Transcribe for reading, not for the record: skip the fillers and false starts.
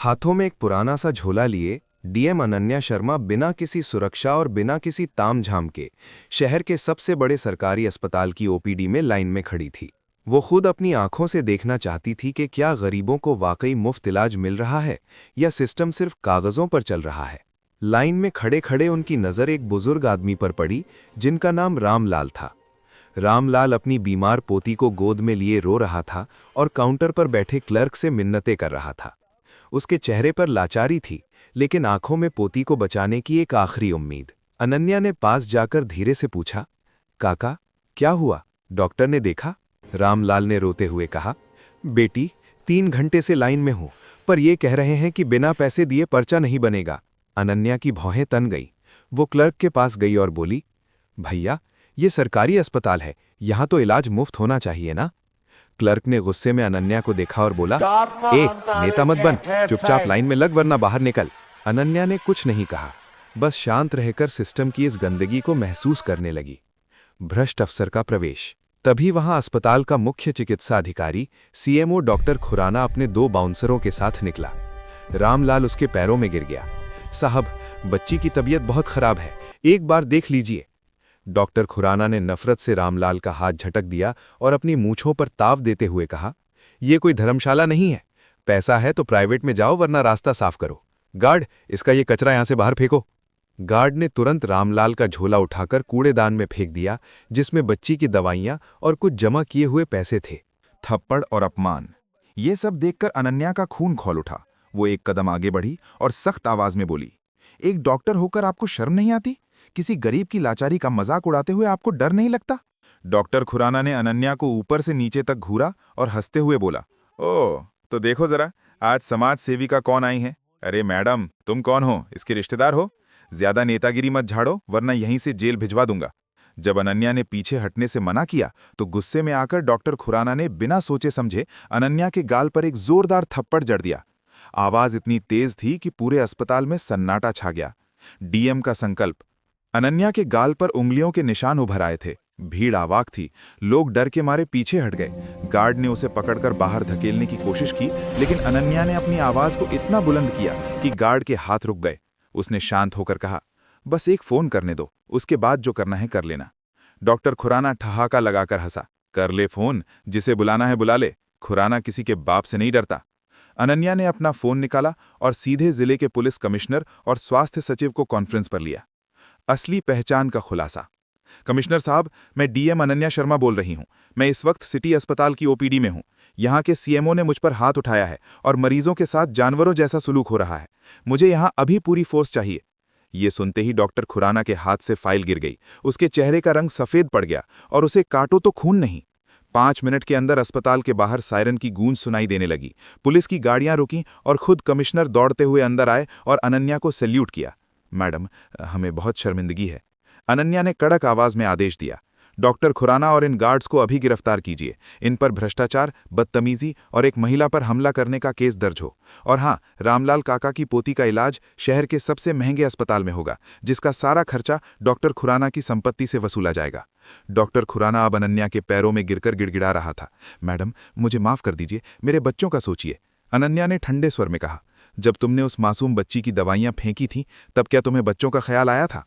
हाथों में एक पुराना सा झोला लिए डीएम अनन्या शर्मा बिना किसी सुरक्षा और बिना किसी तामझाम के शहर के सबसे बड़े सरकारी अस्पताल की ओपीडी में लाइन में खड़ी थी। वो खुद अपनी आंखों से देखना चाहती थी कि क्या गरीबों को वाकई मुफ्त इलाज मिल रहा है या सिस्टम सिर्फ कागजों पर चल रहा है। लाइन में खड़े खड़े उनकी नज़र एक बुजुर्ग आदमी पर पड़ी जिनका नाम रामलाल था। रामलाल अपनी बीमार पोती को गोद में लिए रो रहा था और काउंटर पर बैठे क्लर्क से मिन्नतें कर रहा था। उसके चेहरे पर लाचारी थी, लेकिन आंखों में पोती को बचाने की एक आखिरी उम्मीद। अनन्या ने पास जाकर धीरे से पूछा, काका क्या हुआ, डॉक्टर ने देखा? रामलाल ने रोते हुए कहा, बेटी 3 घंटे से लाइन में हूं, पर ये कह रहे हैं कि बिना पैसे दिए पर्चा नहीं बनेगा। अनन्या की भौहें तन गई। वो क्लर्क के पास गई और बोली, भैया ये सरकारी अस्पताल है, यहां तो इलाज मुफ्त होना चाहिए ना। क्लर्क ने गुस्से में अनन्या को देखा और बोला, नेता मत बन, चुपचाप लाइन में लग वरना बाहर निकल। अनन्या ने कुछ नहीं कहा, बस शांत रहकर सिस्टम की इस गंदगी को महसूस करने लगी। भ्रष्ट अफसर का प्रवेश। तभी वहां अस्पताल का मुख्य चिकित्सा अधिकारी सीएमओ डॉक्टर खुराना अपने 2 बाउंसरों के साथ निकला। रामलाल उसके पैरों में गिर गया। साहब, बच्ची की तबीयत बहुत खराब है, एक बार देख लीजिए। डॉक्टर खुराना ने नफरत से रामलाल का हाथ झटक दिया और अपनी मूंछों पर ताव देते हुए कहा, यह कोई धर्मशाला नहीं है, पैसा है तो प्राइवेट में जाओ वरना रास्ता साफ करो। गार्ड, इसका ये कचरा यहां से बाहर फेंको। गार्ड ने तुरंत रामलाल का झोला उठाकर कूड़ेदान में फेंक दिया, जिसमें बच्ची की दवाइयां और कुछ जमा किए हुए पैसे थे। थप्पड़ और अपमान, ये सब देखकर अनन्या का खून खौल उठा। वो एक कदम आगे बढ़ी और सख्त आवाज में बोली, एक डॉक्टर होकर आपको शर्म नहीं आती? किसी गरीब की लाचारी का मजाक उड़ाते हुए आपको डर नहीं लगता? डॉक्टर खुराना ने अनन्या को ऊपर से नीचे तक घूरा और हंसते हुए बोला, ओह तो देखो जरा, आज समाज सेविका कौन आई है। अरे मैडम, तुम कौन हो, इसके रिश्तेदार हो? ज्यादा नेतागिरी मत झाड़ो वरना यहीं से जेल भिजवा दूंगा। जब अनन्या ने पीछे हटने से मना किया तो गुस्से में आकर डॉक्टर खुराना ने बिना सोचे समझे अनन्या के गाल पर एक जोरदार थप्पड़ जड़ दिया। आवाज इतनी तेज थी कि पूरे अस्पताल में सन्नाटा छा गया। डीएम का संकल्प। अनन्या के गाल पर उंगलियों के निशान उभर आए थे। भीड़ आवाक थी, लोग डर के मारे पीछे हट गए। गार्ड ने उसे पकड़कर बाहर धकेलने की कोशिश की, लेकिन अनन्या ने अपनी आवाज को इतना बुलंद किया कि गार्ड के हाथ रुक गए। उसने शांत होकर कहा, बस एक फोन करने दो, उसके बाद जो करना है कर लेना। डॉक्टर खुराना ठहाका लगाकर हंसा, कर ले फोन, जिसे बुलाना है बुला ले, खुराना किसी के बाप से नहीं डरता। अनन्या ने अपना फोन निकाला और सीधे जिले के पुलिस कमिश्नर और स्वास्थ्य सचिव को कॉन्फ्रेंस पर लिया। असली पहचान का खुलासा। कमिश्नर साहब, मैं डीएम अनन्या शर्मा बोल रही हूं। मैं इस वक्त सिटी अस्पताल की ओपीडी में हूं। यहां के सीएमओ ने मुझ पर हाथ उठाया है और मरीजों के साथ जानवरों जैसा सुलूक हो रहा है। मुझे यहां अभी पूरी फोर्स चाहिए। ये सुनते ही डॉक्टर खुराना के हाथ से फाइल गिर गई। उसके चेहरे का रंग सफेद पड़ गया और उसे काटो तो खून नहीं। 5 मिनट के अंदर अस्पताल के बाहर सायरन की गूंज सुनाई देने लगी। पुलिस की गाड़ियां रुकीं और खुद कमिश्नर दौड़ते हुए अंदर आए और अनन्या को सैल्यूट किया। मैडम, हमें बहुत शर्मिंदगी है। अनन्या ने कड़क आवाज में आदेश दिया, डॉक्टर खुराना और इन गार्ड्स को अभी गिरफ्तार कीजिए। इन पर भ्रष्टाचार, बदतमीजी और एक महिला पर हमला करने का केस दर्ज हो। और हाँ, रामलाल काका की पोती का इलाज शहर के सबसे महंगे अस्पताल में होगा, जिसका सारा खर्चा डॉक्टर खुराना की संपत्ति से वसूला जाएगा। डॉक्टर खुराना अब अनन्या के पैरों में गिरकर गिड़गिड़ा रहा था। मैडम, मुझे माफ कर दीजिए, मेरे बच्चों का सोचिए। अनन्या ने ठंडे स्वर में कहा, जब तुमने उस मासूम बच्ची की दवाइयां फेंकी थीं, तब क्या तुम्हें बच्चों का ख्याल आया था?